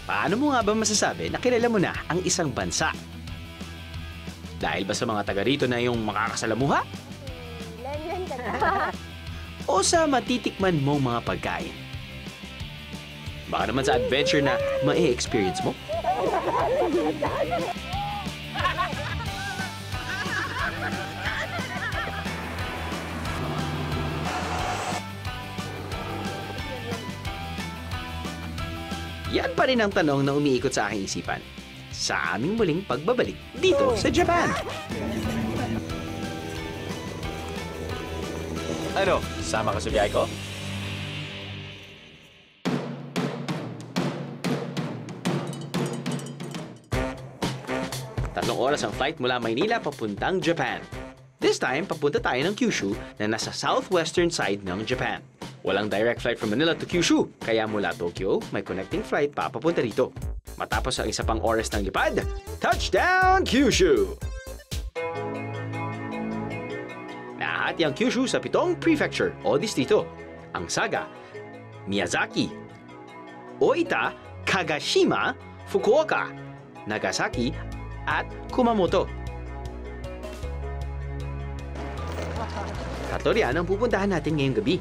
Paano mo nga ba masasabi na kilala mo na ang isang bansa? Dahil ba sa mga taga rito na yung makakasalamuha? O sa matitikman mong mga pagkain? Baka naman sa adventure na ma-experience mo? Yan pa rin ang tanong na umiikot sa aking isipan sa aming muling pagbabalik dito sa Japan. Ano? Sama ka sa biyahe ko? Tatlong oras ang flight mula Maynila papuntang Japan. This time, papunta tayo ng Kyushu na nasa southwestern side ng Japan. Walang direct flight from Manila to Kyushu, kaya mula Tokyo, may connecting flight pa papunta rito. Matapos ang isa pang oras ng lipad, touchdown Kyushu! Nahati ang Kyushu sa 7 prefecture o distrito. Ang Saga, Miyazaki, Oita, Kagashima, Fukuoka, Nagasaki, at Kumamoto. Tatlo riyan ang pupuntahan natin ngayong gabi.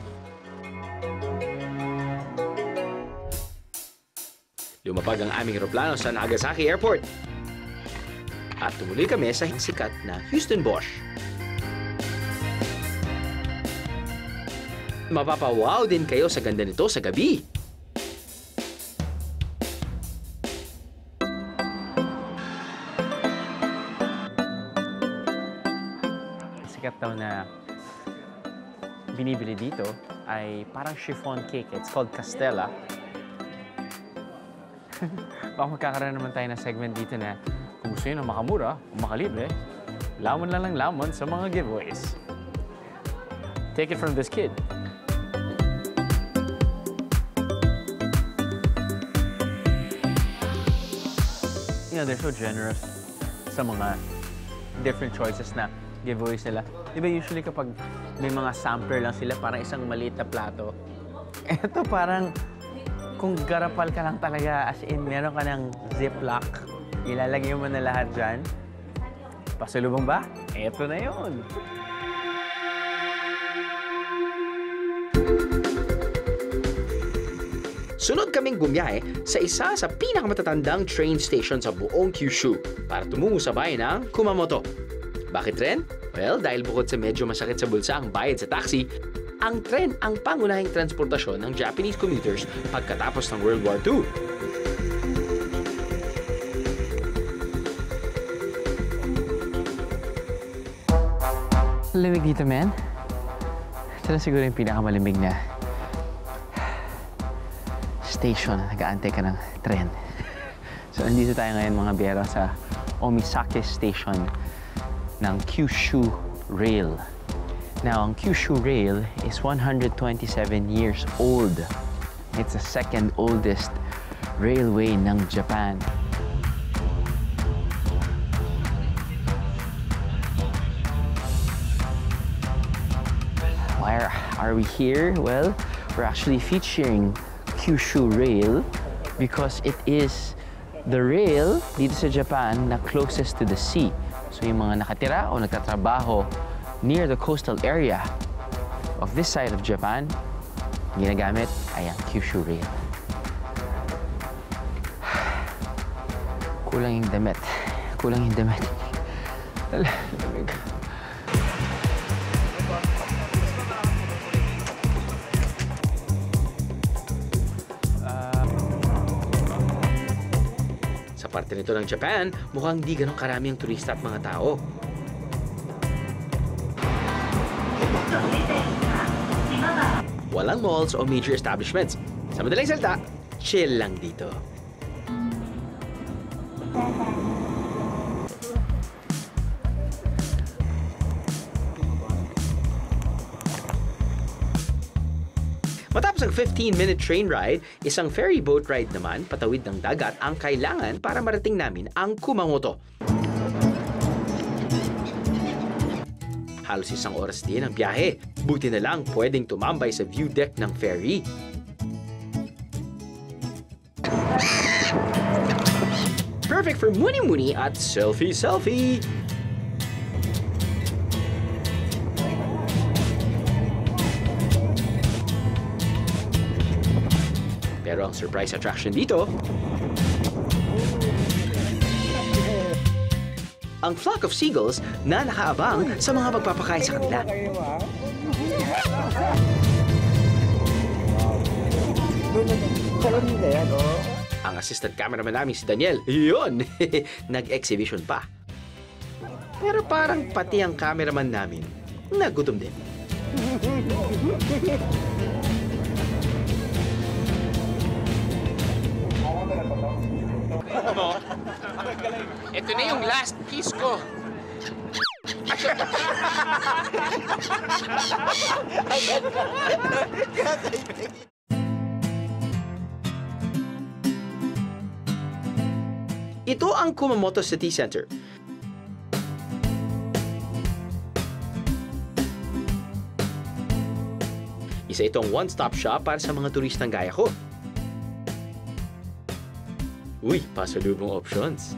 Lumapag ang aming eroplano sa Nagasaki Airport. At tumuloy kami sa sikat na Houston Bosch. Mapapawaw din kayo sa ganda nito sa gabi. Sikat daw na binibili dito ay parang chiffon cake. It's called Castella. Baka magkakaroon naman tayo na segment dito na kung gusto nyo na makamura o makalibre, lamon lang ng lamon sa mga giveaways. Take it from this kid. You know, they're so generous sa mga different choices na giveaways nila. Di ba usually kapag may mga sampler lang sila, parang isang maliit na plato. Ito parang kung garapal ka lang talaga, as in, meron ka ng ziplock, ilalagay mo na lahat dyan. Pasalubong ba? Eto na yun. Sunod kaming bumiyahe sa isa sa pinakamatatandang train station sa buong Kyushu para tumungo sa bayan ng Kumamoto. Bakit tren? Well, dahil bukod sa medyo masakit sa bulsa ang bayad sa taxi, ang tren ang pangunahing transportasyon ng Japanese commuters pagkatapos ng World War II. Lamig dito, man. Ito na siguro yung pinakamalimig na station na nag-aantay ka ng tren. So, andito tayo ngayon mga biyero sa Omisake Station ng Kyushu Rail. Now, ang Kyushu Rail is 127 years old. It's the second oldest railway ng Japan. Why are we here? Well, we're actually featuring Kyushu Rail because it is the rail dito sa Japan na closest to the sea. So, yung mga nakatira o nagtatrabaho near the coastal area of this side of Japan, ginagamit ay ang Kyushu Rail. Kulang yung damit. Kulang yung damit. Lamig. Sa parte nito ng Japan, mukhang di ganun karami ang turista at mga tao. Walang malls o major establishments. Sa madaling salita, chill lang dito. Matapos ang 15-minute train ride, isang ferry boat ride naman patawid ng dagat ang kailangan para marating namin ang Kumamoto. Halos isang oras din ang biyahe. Buti na lang pwedeng tumambay sa view deck ng ferry. Perfect for muni-muni at selfie-selfie! Pero ang surprise attraction dito, ang flock of seagulls na nakaabang sa mga magpapakain sa kanila. Ang assistant cameraman namin si Daniel, yun, nag-exhibition pa. Pero parang pati ang cameraman namin, nagutom din. Ito na yung last piece ko. Ito ang Kumamoto City Center. Isa itong one-stop shop para sa mga turistang gaya ko. Uy, pasalubong options.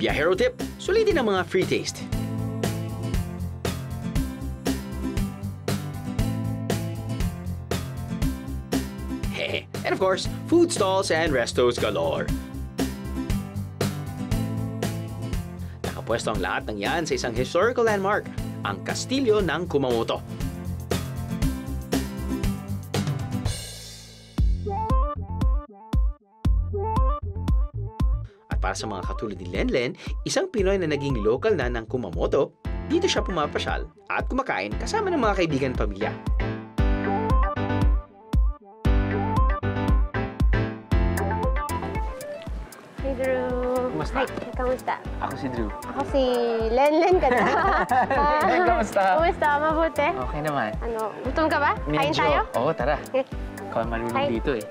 Biyahero tip, sulitin ang mga free taste. And of course, food stalls and restos galore. Nakapwesto ang lahat ng yan sa isang historical landmark, ang Kastilyo ng Kumamoto. At para sa mga katulad ni Lenlen, isang Pinoy na naging local na ng Kumamoto, dito siya pumapasyal at kumakain kasama ng mga kaibigan at pamilya. Hey Drew! Kumusta? Hi, kamusta? Ako si Drew. Ako si Lenlen ka na. Kamusta? Kamusta? Mabuti? Okay naman. Ano, gutom ka ba? Kain tayo? Oo, tara. Okay. Ikaw ang marunong Hi. dito eh.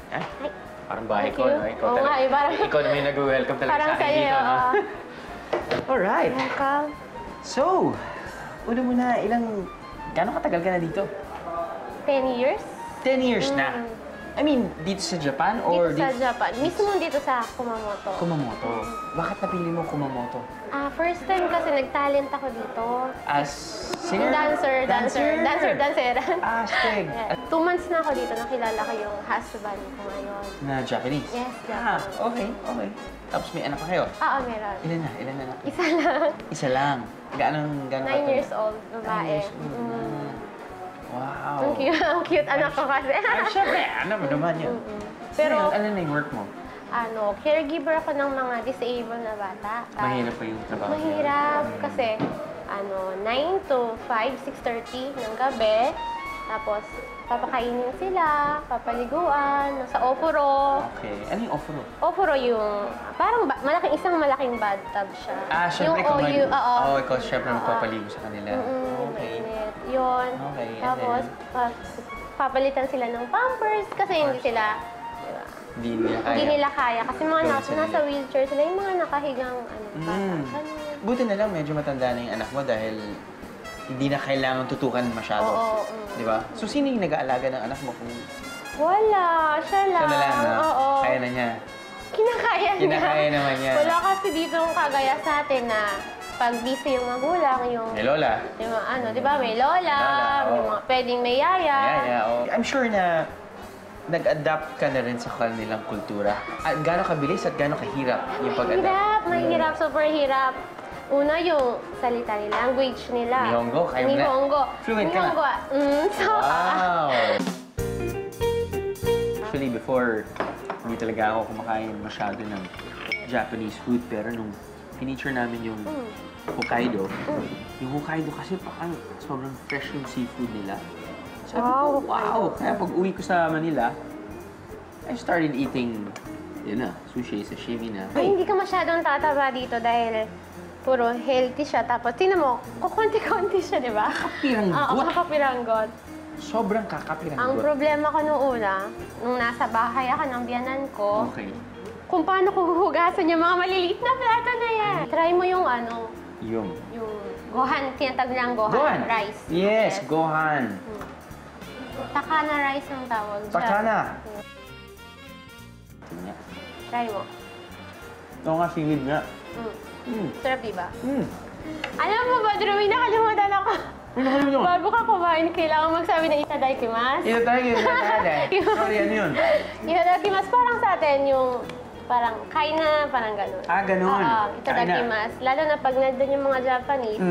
Eh? Hi. Parang bahay Thank ko, you. no? Ikaw Oo talaga. nga, eh, parang- Ikaw naman yung nag-welcome talaga Parang sa akin sa'yo, dito, no? Alright. Welcome. So, una muna, gano'ng katagal ka na dito? 10 years? 10 years na. I mean, dito sa Japan or Dito sa Japan. Mismo dito sa Kumamoto. Kumamoto? Bakit napili mo Kumamoto? First time kasi nag-talent ako dito. As singer? Dancer. Astig. Yeah. 2 months na ako dito. Nakilala ko yung husband ko ngayon. Na Japanese? Yes, Ah, Japanese. okay. Tapos may anak pa kayo? Oo, meron. Ilan na anak? Isa lang. Isa lang. Gaano 9 years old, babae. 9 years old. Wow. Ang cute, ang cute anak ko kasi. Ay, syempre. Ano mo naman yun? Pero, Ano na yung work mo? caregiver ako ng mga disabled na bata. Mahirap pa yung trabaho. Mahirap kasi 9 to 5, 6:30 ng gabi. Tapos, papakainin sila, papaliguan, sa Opuro. Okay. Ano yung offer mo? Opuro yung, parang isang malaking bathtub siya. Syempre yung OU, oo. ikaw syempre magpapaligo sa kanila. Okay. Mainit. Yun. Okay, and Tapos, papalitan sila ng pampers kasi hindi sila, di ba? Hindi nila kaya. Hindi nila kaya. Kasi mga Gawin sa nasa wheelchair sila, yung mga nakahigang bata. Ganun. Buti na lang medyo matanda na yung anak mo dahil hindi na kailangan tutukan masyado. Oo. Di ba? So, sino yung nag-aalaga ng anak mo kung Wala. Siya lang. siya na lang na Oo. kaya na niya? Kinakaya niya. Kinakaya naman niya. Wala kasi dito yung kagaya sa atin na pag busy yung magulang, yung... May lola. Yung di ba? May lola, oo. may mga pwedeng may yaya. Oh. I'm sure na nag-adapt ka na rin sa kanilang kultura. At gaano kabilis at gaano kahirap yung pag-adapt? Mahirap, super hirap. Una yung salita nila, language nila. Nihongo, kaya mo na? Nihongo. Fluent ka na? Nihongo, Wow! Actually, before, hindi talaga ako kumakain masyado ng Japanese food. Pero nung pinicture namin yung Hokkaido, yung Hokkaido kasi parang sobrang fresh yung seafood nila. Sabi ko, wow! Kaya pag uwi ko sa Manila, I started eating, sushi, sashimi na. Ay, hindi ka masyadong tataba dito dahil puro healthy siya. Tapos, tingnan mo, kukunti-kunti siya, di ba? Kakapiranggot. Oo, kakapiranggot. Sobrang kakapiranggot. Ang problema ko nung una, nung nasa bahay ako ng biyanan ko, Okay. kung paano ko huhugasan yung mga maliliit na plato na yan. Try mo yung Yung. yung Gohan, tinatag lang Gohan. Gohan. Rice. Yes, Gohan. Takana rice ang tawag dyan. Takana. Try mo. Oo nga, singid nga. Sarap, diba? Mm. Alam mo ba, Drew, nakalimutan ako. Bago ka kumain, kailangan magsabi ng itadakimasu. Sorry, ano yun? Itadakimasu, parang sa atin yung parang kain na, parang gano'n. Ah, gano'n. Oo, itadakimasu. Lalo na pag nandun yung mga Japanese.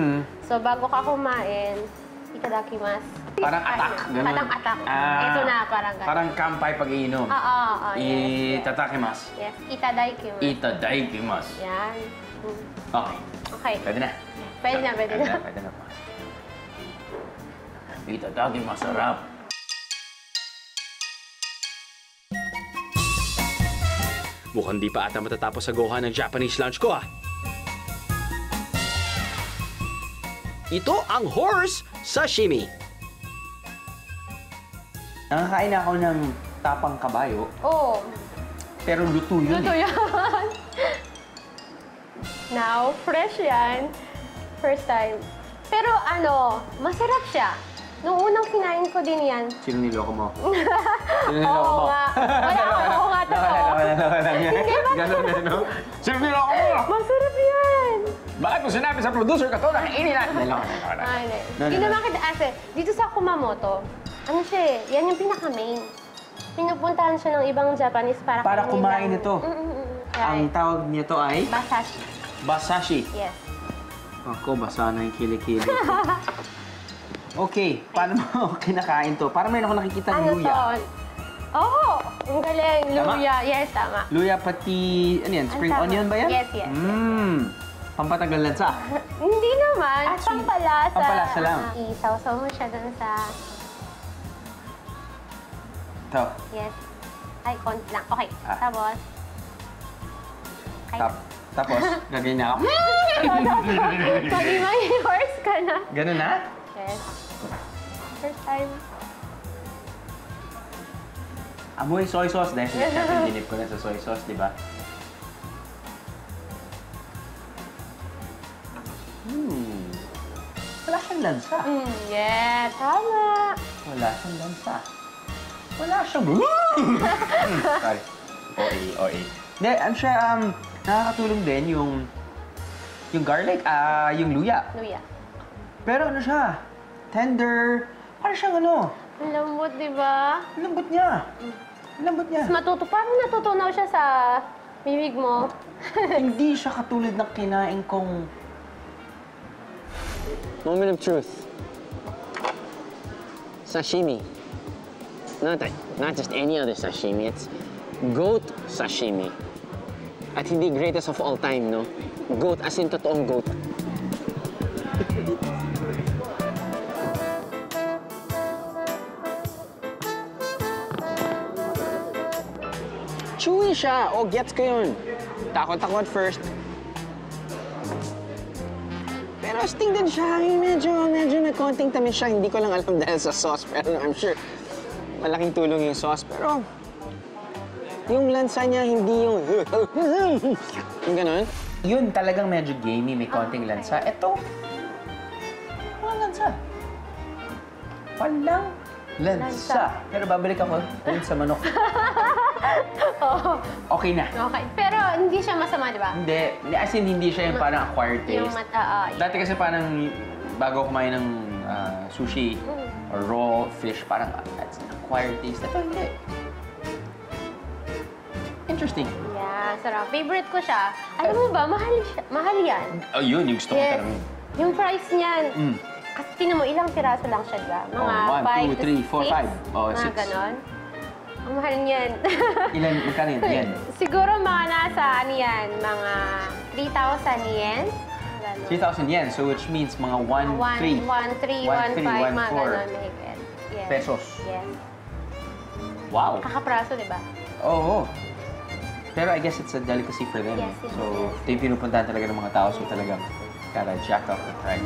So, bago ka kumain, itadakimasu. Parang atak, gano'n. Parang atak. Ah, Ito na, parang gano'n. Parang kampay pag-iinom. Oo, yes. Itadakimasu. Yes, itadakimasu. Itadakimasu. Yan. Okay. Okay. Pwede na. Pwede na, pwede na. Pwede na po. Itadakimasu, masarap. Mukhang di pa ata matatapos sa Gohan ng Japanese lunch ko, ah. Ito ang horse sashimi. Nakakain ako ng tapang kabayo, Oo. pero luto yun. Luto yan. Now, fresh yan. First time. Pero ano, masarap siya. Nung unang kinain ko din yan. Sino niloko mo? Sino niloko Oo mo? nga. Wala ako, oo nga, totoo. Hindi ba? Ganun, no? Sino niloko mo? Masarap yan. Bakit mo sinabi sa producer ka to? Nakainin natin. Niloko. Ay, hindi naman kita, ase, dito sa Kumamoto, ano siya eh, yan yung pinaka-main. Pinupuntahan siya ng ibang Japanese para kumain ito. Ang Right. tawag nito ay? Basashi. Basashi. Yes. Ako, basa na yung kilikili. Okay, paano mo kinakain to? Parang mayroon ako nakikita Ano luya. to? Oo, ang galing. Tama? Luya. Yes, tama. Luya pati, ano yan, spring Tama. onion ba yan? Yes, yes, yes. Pampatagal lansa. Hindi naman. Actually, Pampalasa. pampalasa lang. Isaw-saw mo siya dun sa... Ito. Yes. Ay, konti lang. Okay. Ah. Tapos... Ay. Tapos, gagawin na ako. Pag may horse ka na. Ganun na? Yes. First time. Amoy soy sauce dahil sinasabi dinip ko na sa soy sauce, di ba? Wala siyang lansa. Yeah, tama. Wala siyang lansa. Wala siyang... Sorry. OA. Hindi, ano siya, nakakatulong din yung garlic, yung luya. Luya. Pero ano siya, tender, parang siyang ano, Ang lambot, di ba? ang lambot niya. Ang lambot niya. Parang natutunaw siya sa bibig mo. Hindi siya katulad ng kinain kong... Moment of truth. Sashimi. Not just any other sashimi. It's goat sashimi. At hindi greatest of all time, no? Goat, as in totoong goat. Chewy siya. O, gets ko yun. Takot-takot first. Pero astig din siya. Medyo may konting tamis siya. Hindi ko lang alam dahil sa sauce. Pero I'm sure malaking tulong yung sauce. Pero yung lansa niya, hindi yung... yung ganon. Yun talagang medyo gamey, may konting lansa. Ito, walang lansa. Walang lansa. Pero babalik ako dun sa manok. Oo. Okay na. Okay. Pero hindi siya masama, di ba? Hindi. As in, hindi siya yung parang acquired Yung taste. mata, Dati kasi parang bago kumain ng sushi or raw fish, parang that's an acquired taste. Ito hindi. Interesting. Yeah, sarap. Favorite ko siya. Alam mo ba, mahal yan. Oh, yun. Yung gusto ko Yes. talagang. Yung price niyan. Kasi tinan mo, ilang piraso lang siya, di ba? Mga 5 to 6. 1, 2, 3, 4, 5. Oh, Mga 6. ganon. Ang mahal niyan. Ilan, magkano yun? Yan. Siguro mga nasa, ano yan, mga 3,000 yen. Ganon. 3,000 yen. So, which means mga 1,300. 1,300, 1,500, mga 1,400 ganon. mahigit. Yes. pesos. Yes. Wow. Kakapraso, di ba? Oo. Pero I guess it's a delicacy for them. Yes, it So, is. ito yung pinupuntahan talaga ng mga tao. So, talagang gotta jack up the price.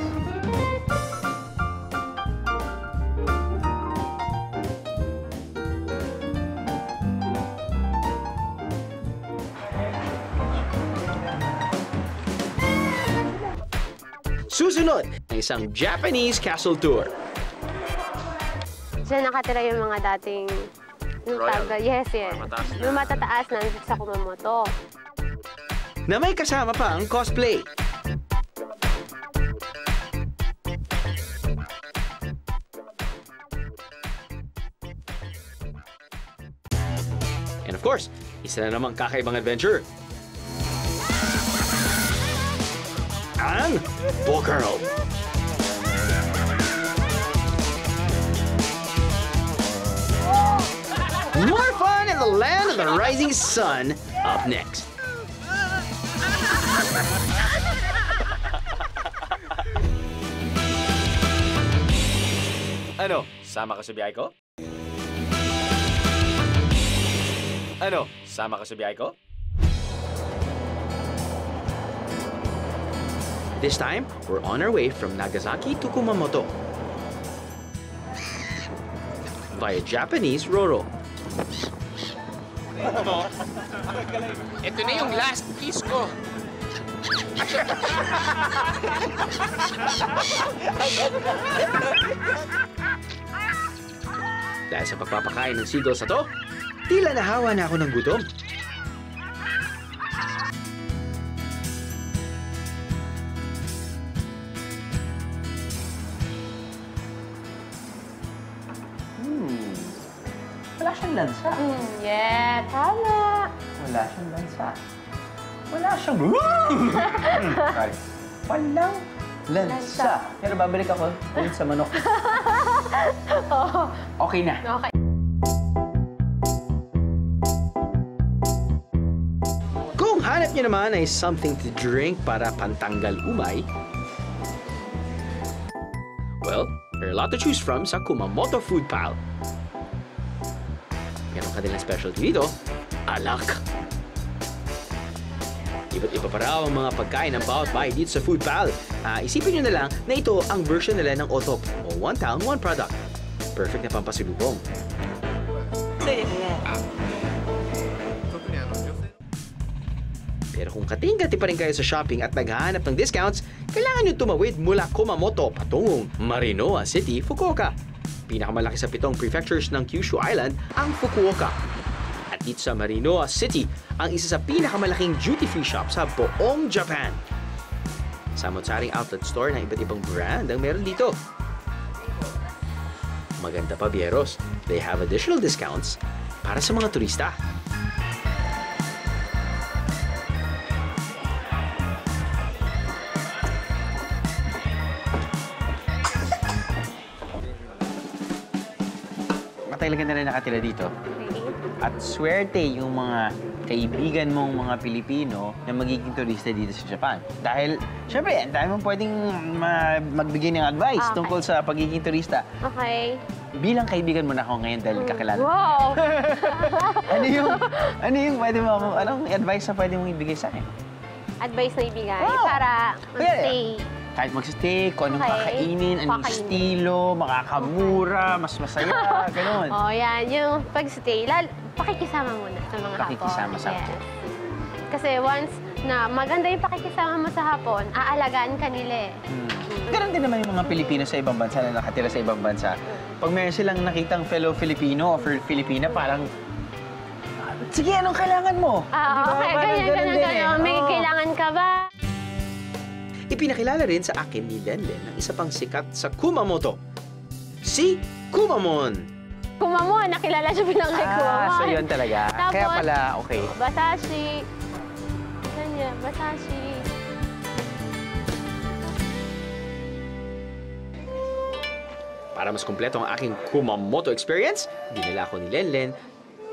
Susunod, isang Japanese castle tour. Diyan nakatira yung mga dating... Yung yes. Yung matataas na sa Kumamoto. Na may kasama pa ang cosplay. And of course, isa na namang kakaibang adventure. Ang Bokirl. More fun in the land of the rising sun up next. Ano? Sama ka sa biyahe ko? Ano? Sama ka sa biyahe ko? This time, we're on our way from Nagasaki to Kumamoto via Japanese Roro. Ito na yung last piece ko. Dahil sa pagpapakain ng seagulls na to, tila nahawa na ako ng gutom. Wala siyang lansa. Yeah, tama. Wala siyang lansa. Wala siyang... Sorry. Walang lansa. Pero babalik ako ulit sa manok. Okay na. Okay. Kung hanap niyo naman ay something to drink para pantanggal umay, well, there are a lot to choose from sa Kumamoto Food Pal. Meron kanilang specialty dito, alak. Iba't iba pa raw ang mga pagkain ng bawat bahay dito sa Food Pal. Isipin nyo na lang na ito ang version nila ng OTOP o One Town, One Product. Perfect na pampasilubong. Pero kung kating-kati pa rin kayo sa shopping at naghahanap ng discounts, kailangan nyo tumawid mula Kumamoto patungong Marinoa City, Fukuoka. Pinakamalaki sa 7 prefectures ng Kyushu Island ang Fukuoka. At dito sa Marinoa City, ang isa sa pinakamalaking duty-free shop sa buong Japan. Samot-saring outlet store ng iba't ibang brand ang meron dito. Maganda pa, Bieros. They have additional discounts para sa mga turista. Matagal ka na rin nakatira dito. At swerte yung mga kaibigan mong mga Pilipino na magiging turista dito sa Japan. Dahil, syempre, ang dami mong pwedeng magbigay ng advice tungkol sa pagiging turista. Okay. Bilang kaibigan mo na ako ngayon dahil kakilala. Wow! ano yung pwede mo, anong advice na pwede mong ibigay sa akin? Advice na ibigay Wow. para mag-stay. Kahit mag-stay, kung anong Okay. kakainin, anong Kakainin. estilo, makakamura, mas masaya, gano'n. Oh, yan. Yung pag-stay, pakikisama muna sa mga Pakikisama Hapon. sa Yes. Hapon. Kasi once na maganda yung pakikisama mo sa Hapon, aalagaan ka nila eh. Ganon din naman yung mga Pilipino sa ibang bansa na nakatira sa ibang bansa. Pag meron silang nakitang fellow Filipino o Filipina, parang, sige, anong kailangan mo? Di ba? Okay, Parang ganyan. din eh. May Oo. kailangan ka ba? Ipinakilala rin sa akin ni Lenlen ang isa pang sikat sa Kumamoto, si Kumamon. Kumamon, nakilala siya bilang kay Kumamon. So yun talaga. Tapos, Kaya pala, okay. Basashi. Ganyan, Basashi. Para mas kumpleto ang aking Kumamoto experience, dinala ko ni Lenlen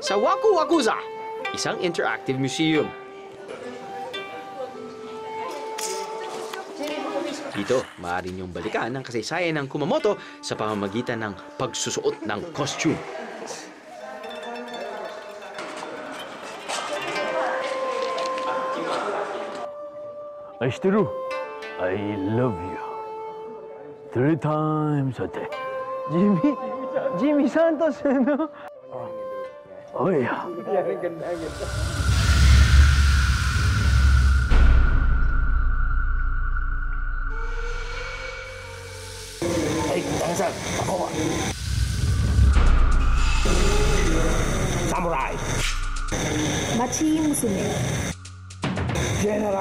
sa Waku Wakuza, isang interactive museum. Dito, maaari niyong balikan ang kasaysayan ng Kumamoto sa pamamagitan ng pagsusuot ng costume. Aishiteru. I love you. 3 times a day. Jimmy Santos, no? Oh, yeah. はい旦那さんここは侍 Machi Musume. ジェネラル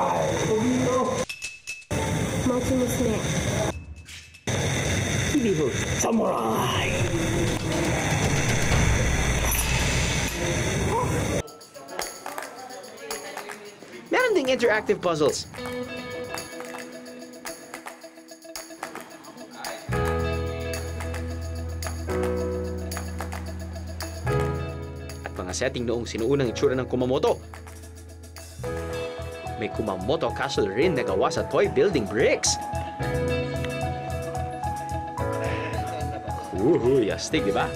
Machi Musume. 侍 Meron ding interactive puzzles. At mga setting noong sinuunang itsura ng Kumamoto. May Kumamoto Castle rin na gawa sa toy building bricks. Uhuy, astig, di ba?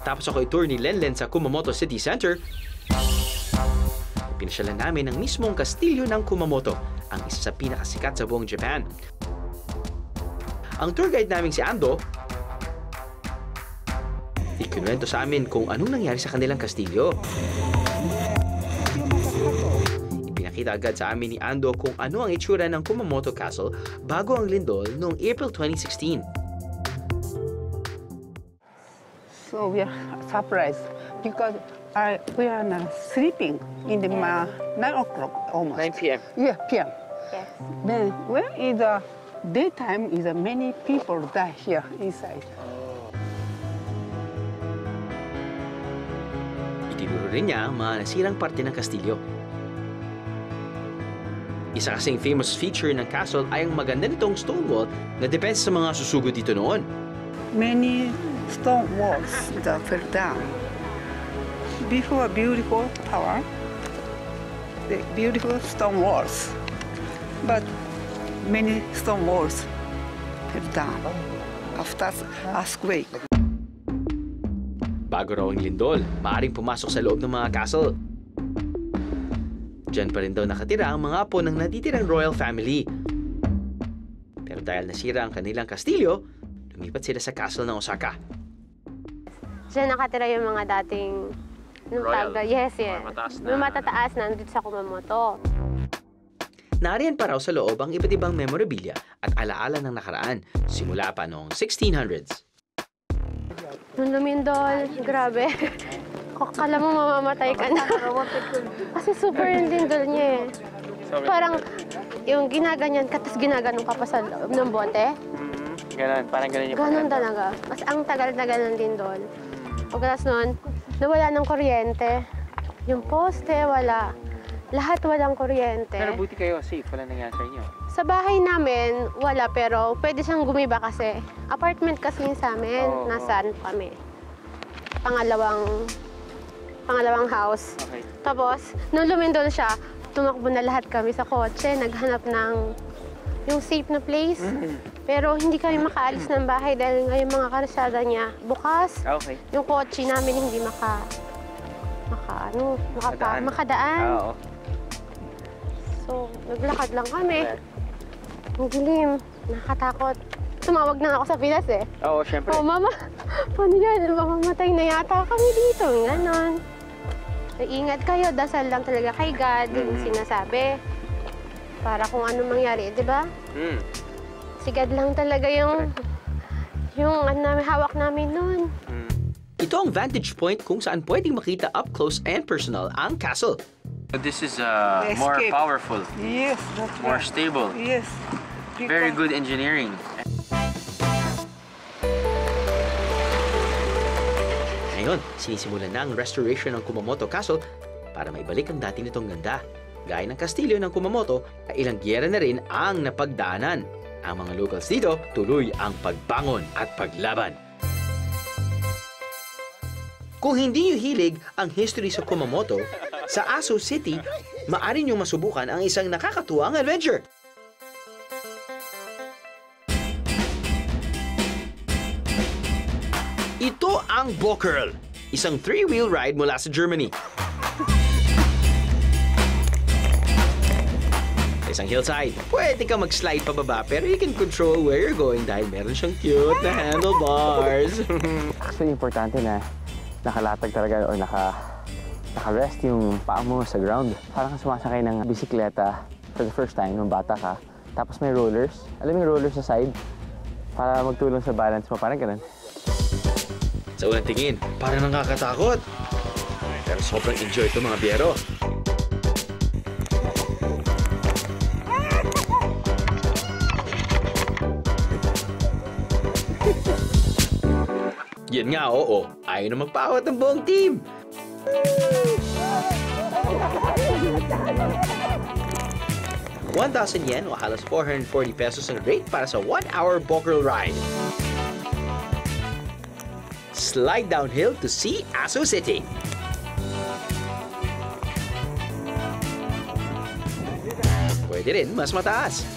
Tapos ako i-tour ni Lenlen sa Kumamoto City Center. Pinasyalan namin ang mismong kastilyo ng Kumamoto, ang isa sa pinakasikat sa buong Japan. Ang tour guide naming si Ando, ikinuwento sa amin kung anong nangyari sa kanilang kastilyo. Ipinakita agad sa amin ni Ando kung ano ang itsura ng Kumamoto Castle bago ang lindol noong April 2016. So we are surprised because we are now sleeping in the 9 o'clock almost. 9 p.m. Yeah, PM. Yes. Then when is the daytime, is many people die here inside. Itinuro rin niya ang mga nasirang parte ng kastilyo. Isa kasing famous feature ng castle ay ang maganda nitong stone wall na depensa sa mga susugod dito noon. Many stone walls that fell down. Before beautiful tower, the beautiful stone walls, but many stone walls fell down after earthquake. Bago raw ang lindol, maaaring pumasok sa loob ng mga castle. Diyan pa rin daw nakatira ang mga apo ng natitirang royal family. Pero dahil nasira ang kanilang kastilyo, lumipat sila sa castle ng Osaka. Diyan nakatira yung mga dating... Royal. Yes, yes. Matataas na- Yung matataas na nandito sa Kumamoto. Nariyan pa raw sa loob ang iba't ibang memorabilia at alaala ng nakaraan, simula pa noong 1600s. Nung lumindol, grabe. Kala mo mamamatay ka na. Kasi super yung lindol niya eh. Parang yung ginaganyan ka, tapos ginaganon ka pa sa loob ng bote. Ganun, parang ganun yung Ganon talaga. Mas ang tagal-tagal ng lindol. Pagkatas nun, nawala ng kuryente. Yung poste, wala. Lahat walang kuryente. Pero buti kayo, safe. Wala nangyari sa inyo. Sa bahay namin, wala. Pero pwede siyang gumiba kasi. Apartment kasi yun sa amin. Oo. Nasaan kami. Pangalawang house. Okay. Tapos, nung lumindol siya, tumakbo na lahat kami sa kotse. Naghanap ng yung safe na place. Pero hindi kami makaalis ng bahay dahil nga yung mga karsada niya bukas. Okay. Yung kotse namin hindi makadaan. Oo. So, naglakad lang kami. Ang dilim, nakatakot. Tumawag na ako sa Pinas eh. Oo, syempre. Oh, mama, paano yan? Mamamatay na yata kami dito. Ganon. Ingat kayo, dasal lang talaga kay God, yung sinasabi. Para kung ano mangyari, di ba? Si God lang talaga yung hawak namin nun. Ito ang vantage point kung saan pwedeng makita up close and personal ang castle. This is more Escape. powerful, Yes, that's more right. stable, Yes. very Because- good engineering. Ngayon, sinisimulan na ang restoration ng Kumamoto Castle para maibalik ang dati nitong ganda. Gaya ng kastilyo ng Kumamoto, ay ilang giyera na rin ang napagdaanan. Ang mga locals dito, tuloy ang pagbangon at paglaban. Kung hindi nyo hilig ang history sa Kumamoto, sa Aso City, maaari nyo masubukan ang isang nakakatuwang adventure. Ito ang Bokerl, isang 3-wheel ride mula sa Germany. Sa isang hillside, pwede ka mag-slide pababa pero you can control where you're going dahil meron siyang cute na handlebars. Actually, importante na nakalatag talaga o naka-rest yung paa mo sa ground. Parang kang sumasakay ng bisikleta for the first time nung bata ka. Tapos may rollers. Alam mo yung rollers sa side? Para magtulong sa balance mo. Parang ganun. Sa unang tingin, parang nakakatakot. Pero sobrang enjoy ito mga biyero. Yan nga, oo. Ayaw na magpawat ng buong team. ₱1,000 o halos 440 pesos ang rate para sa 1-hour boggle ride. Slide downhill to see Aso City. Pwede rin mas mataas.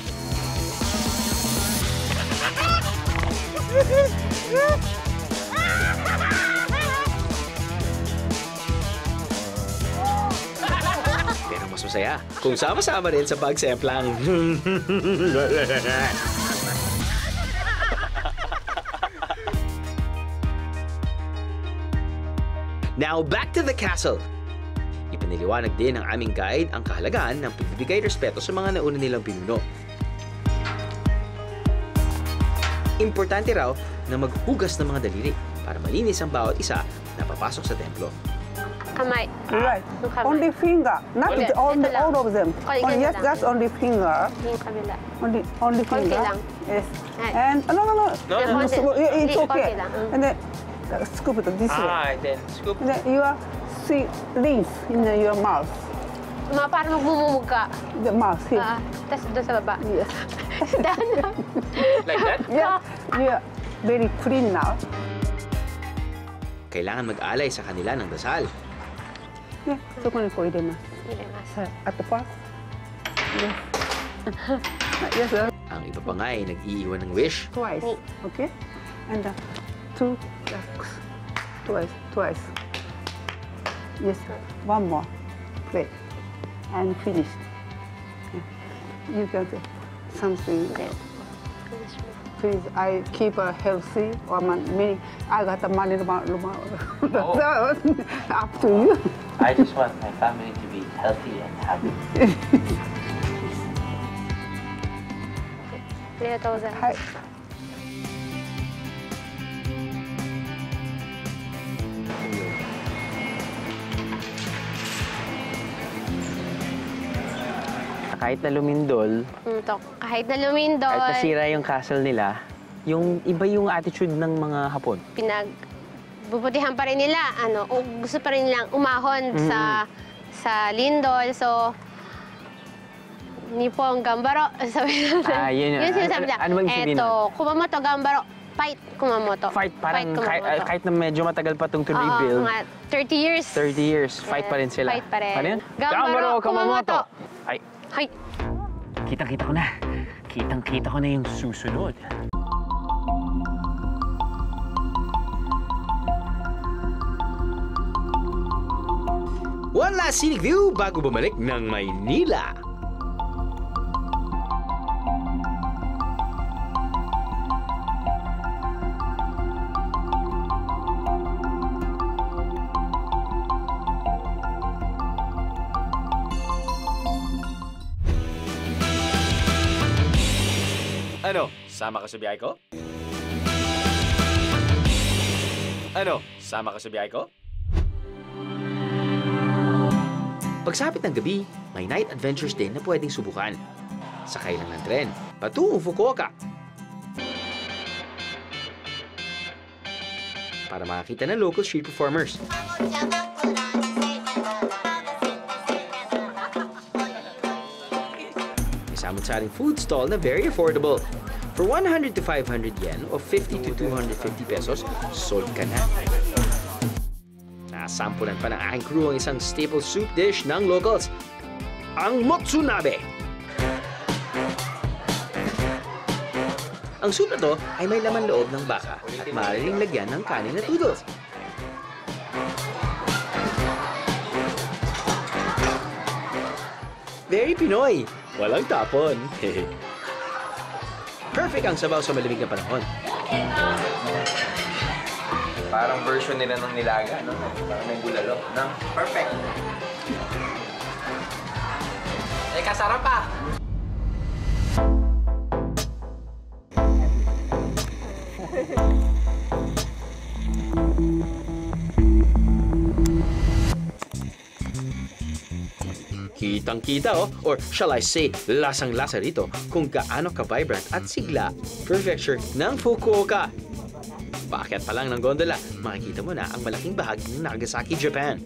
Pero mas masaya kung sama-sama rin sa pagsemplang. Now, back to the castle. Ipiniliwanag din ng aming guide ang kahalagahan ng pagbibigay respeto sa mga nauna nilang pinuno. Importante raw na maghugas ng mga daliri para malinis ang bawat isa na papasok sa templo. Kamay. Right. Yung kamay. Only finger, not Only- all, ito lang. all of them. Only Oh, ganito yes, lang. that's only finger. Yung kabila. Only finger. lang. Yes. Right. And no. Konti. It's Konti okay. lang. And then scoop it this way. then scoop. And then you are see leaf in your mouth. Parang magmumumug ka. The mouth here. Tapos doon sa baba. Yes. Dahan. Like that? Yeah. You are very clean now. Kailangan mag-alay sa kanila ng dasal. Yeah. So kung ko ide mas. At the first. Yes. Yes, sir. Ang iba pa nga ay nag-iiwan ng wish. Twice. Okay. And two. Twice. Yes. One more. Play. And finished. You got something. Please, I keep a healthy or meaning I got the money up to you. I just want my family to be healthy and happy. 3,000. Hi. Kahit na lumindol, Kahit na lumindol, kahit nasira yung castle nila, yung iba yung attitude ng mga Hapon. bubutihan pa rin nila, o gusto pa rin nilang umahon sa lindol. So, Nippon Gambaro, sabi natin. Yun. Yun sinasabi nila. Ano bang sabihin Eto, Kumamoto Gambaro, fight Kumamoto. Fight, parang Kumamoto. kahit na medyo matagal pa itong to rebuild. Mga 30 years. 30 years, fight pa rin sila. Fight pa rin. Ano yun? Gambaro, Kumamoto. Ay, Hay. kitang-kita ko na. Kitang-kita ko na yung susunod. One last scenic view bago bumalik ng Maynila. Ano? Sama ka sa biyahe ko? Ano? Sama ka sa biyahe ko? Pagsapit ng gabi, may night adventures din na pwedeng subukan. Sakay lang ng tren, patungong Fukuoka. Para makakita ng local street performers. May samot-saring food stall na very affordable. For 100 to 500 yen o 50 to 250 pesos, sold ka na. Nasampulan pa ng aking crew ang isang staple soup dish ng locals, ang Motsunabe. Ang soup na to ay may laman loob ng baka at maaaring lagyan ng kanin na noodles. Very Pinoy! Walang tapon! Perfect ang sabaw sa malamig na panahon. Parang version nila ng nilaga, no? Parang may bulalo, no? Perfect! Eh, kasarap pa! Kitang-kita or shall I say, lasang-lasa rito kung gaano ka-vibrant at sigla prefecture ng Fukuoka. Paakyat pa lang ng gondola, makikita mo na ang malaking bahagi ng Nagasaki, Japan.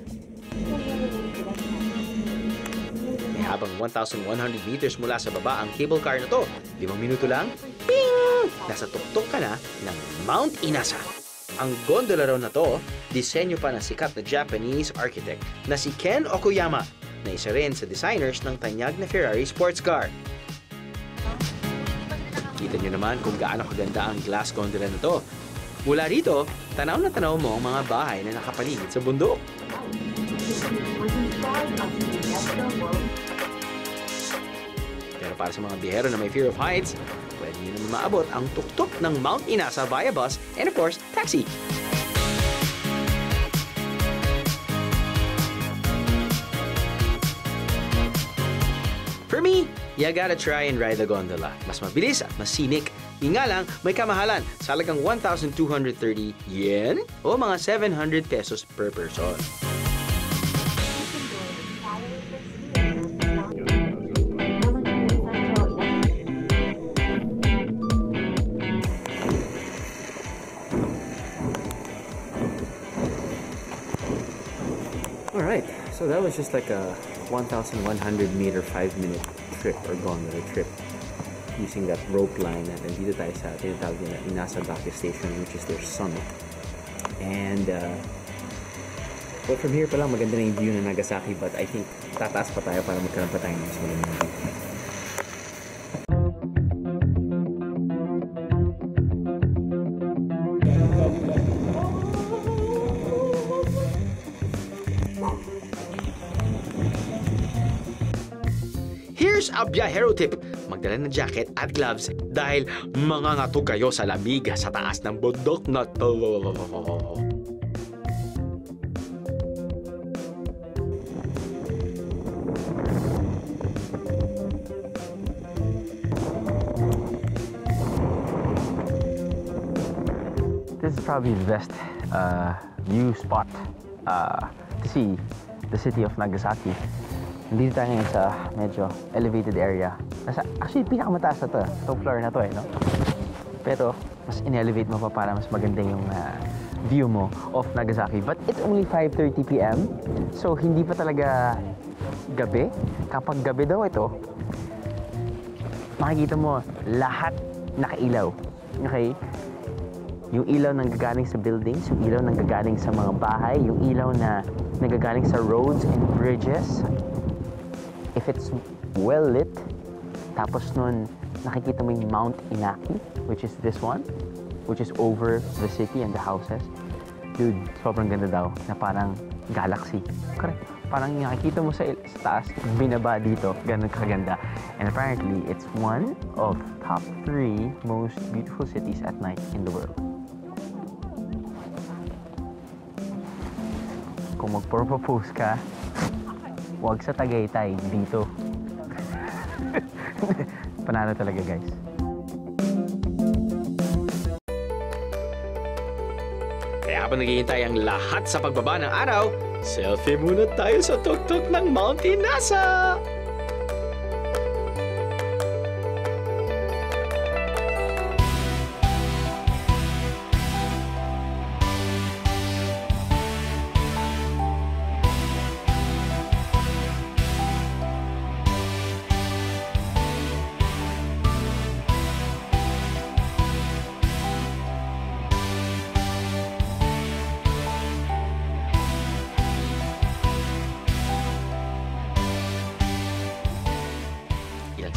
May habang 1,100 meters mula sa baba ang cable car na to. 5 minuto lang, ping! Nasa tuktok ka na ng Mount Inasa. Ang gondola raw na to, disenyo pa ng sikat na Japanese architect na si Ken Okuyama, na isa rin sa designers ng tanyag na Ferrari sports car. Kita nyo naman kung gaano kaganda ang glass gondola na to. Mula rito, tanaw na tanaw mo ang mga bahay na nakapaligid sa bundok. Pero para sa mga bihero na may fear of heights, pwede nyo naman maabot ang tuktok ng Mount Inasa via bus and of course, taxi. For me, you gotta try and ride the gondola. Mas mabilis at mas scenic. Yung nga lang, may kamahalan sa halagang 1,230 yen o mga 700 pesos per person. Alright, so that was just like a 1,100 meter 5-minute trip or gondola trip using that rope line, at nandito tayo sa tinatawag nila Inasagaki Station, which is their summit. And well, from here pa lang maganda na yung view ng Nagasaki, but I think tataas pa tayo para magkaroon pa tayo ng mas magandang view. Here's a biyahero tip. Magdala ng jacket at gloves dahil mangangatog kayo sa lamig sa taas ng bundok na to. This is probably the best view spot to see the city of Nagasaki. Dito tayo ngayon sa medyo elevated area. Actually, pinakamataas na to. Itong floor na to no? Pero, mas in-elevate mo pa para mas maganda yung view mo of Nagasaki. But it's only 5:30 p.m. So, hindi pa talaga gabi. Kapag gabi daw ito, makikita mo lahat nakailaw. Okay? Yung ilaw nanggagaling sa buildings, yung ilaw nanggagaling sa mga bahay, yung ilaw na nanggagaling sa roads and bridges. If it's well lit, tapos nun nakikita mo yung Mount Inaki, which is this one, which is over the city and the houses. Dude, sobrang ganda daw, na parang galaxy. Correct. Parang nakikita mo sa taas, binaba dito, ganun kaganda. And apparently, it's one of top 3 most beautiful cities at night in the world. Kung mag-propose ka, huwag sa Tagaytay, dito. Panalo talaga, guys. Kaya habang naghihintay ang lahat sa pagbaba ng araw, selfie muna tayo sa tuktok ng Mount Inasa!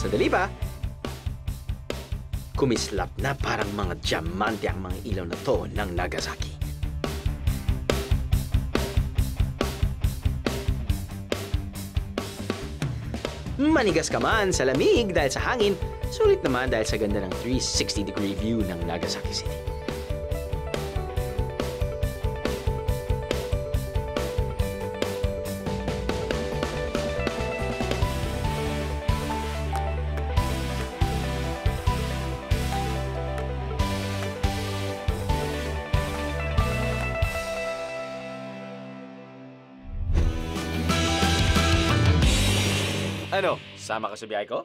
Sandali pa. Kumislap na parang mga diamante ang mga ilaw na to ng Nagasaki. Manigas ka man sa lamig dahil sa hangin, sulit naman dahil sa ganda ng 360-degree view ng Nagasaki City. Ano? Sama ka sa biyahe ko?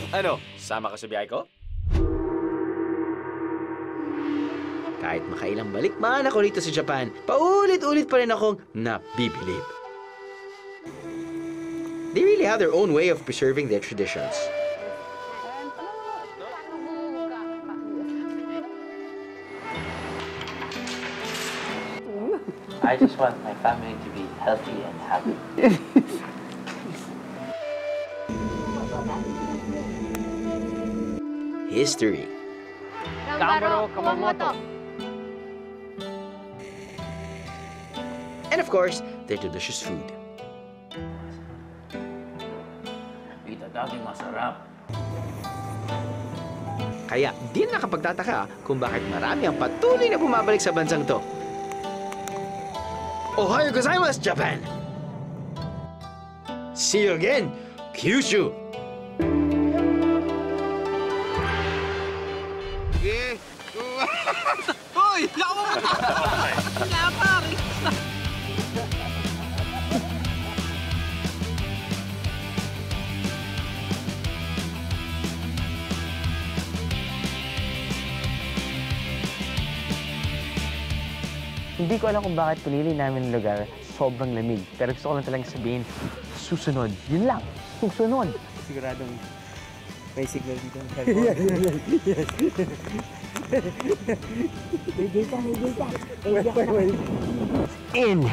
Ano? Sama ka sa biyahe ko? Kahit makailang balik man ako dito sa Japan, paulit-ulit pa rin akong nabibilib. They really have their own way of preserving their traditions. I just want my family to be healthy and happy. History. Gambaro Kumamoto. And of course, their delicious food. Itadagi masarap. Kaya di nakapagtataka kung bakit marami ang patuloy na bumabalik sa bansang to. Ohayo gozaimasu, Japan! See you again, Kyushu! Hoy! Hindi ko alam kung bakit pinili namin yung lugar. Sobrang lamig. Pero gusto ko lang talagang sabihin, susunod. Yun lang. Susunod. Siguradong may signal dito. May data. In.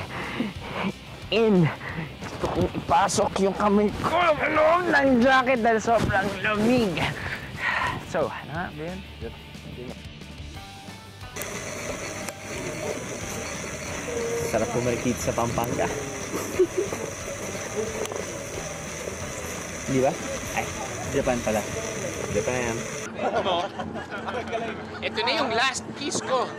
Gusto kong ipasok yung kamay ko sa loob ng jacket dahil sobrang lamig. So, ano nga ba yun? Sarap bumalik dito sa Pampanga. Di ba? Ay, Japan pala. Japan. Ito na yung last kiss ko.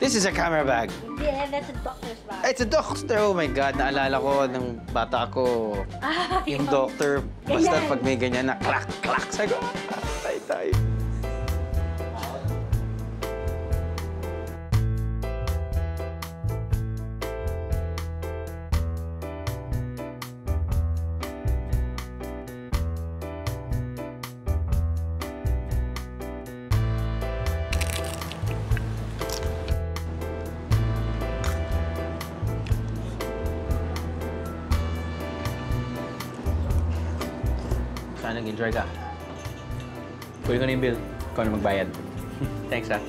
This is a camera bag. Yeah, that's a doctor's bag. It's a doctor. Oh my God, naalala ko nung bata ko. Yung doctor, basta pag may ganyan na klak-klak. Sabi ko, tayo. Sana nag-enjoy ka. Kunin ko na yung bill. Ikaw na magbayad. Thanks, ha.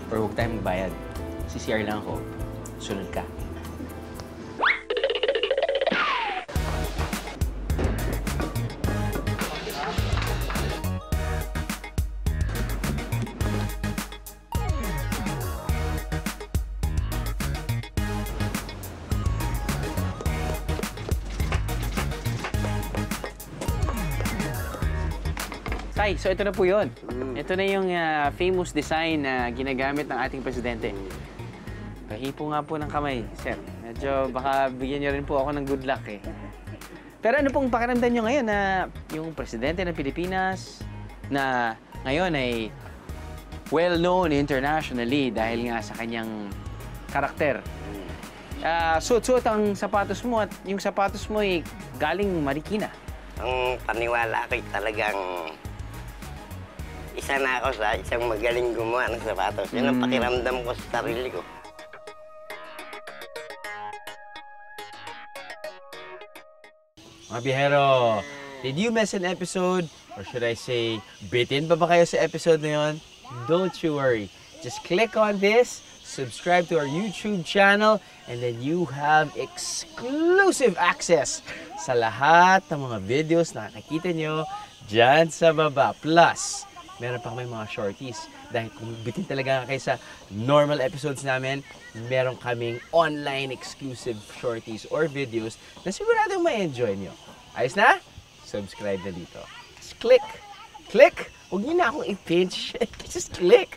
Or huwag tayong magbayad. CCR lang ako. Sunod ka. Tay, so ito na po yun. Ito na yung famous design na ginagamit ng ating presidente. Pahipo nga po ng kamay, sir. Medyo baka bigyan niyo rin po ako ng good luck eh. Pero ano pong pakiramdam niyo ngayon na yung presidente ng Pilipinas na ngayon ay well-known internationally dahil nga sa kanyang karakter. Suot-suot ang sapatos mo at yung sapatos mo ay galing Marikina. Ang paniwala ko'y talagang isa na ako sa isang magaling gumawa ng sapatos. Yun ang pakiramdam ko sa sarili ko. Mga biyahero, did you miss an episode? Or should I say, bitin pa ba kayo sa episode na yun? Don't you worry. Just click on this, subscribe to our YouTube channel, and then you have exclusive access sa lahat ng mga videos na nakikita nyo dyan sa baba. Plus, meron pa kami mga shorties. Dahil kung bitin talaga kayo sa normal episodes namin, meron kaming online exclusive shorties or videos na siguradong ma-enjoy nyo. Ayos na? Subscribe na dito. Just click! Click! Huwag niyo na akong i-pinch. Just click!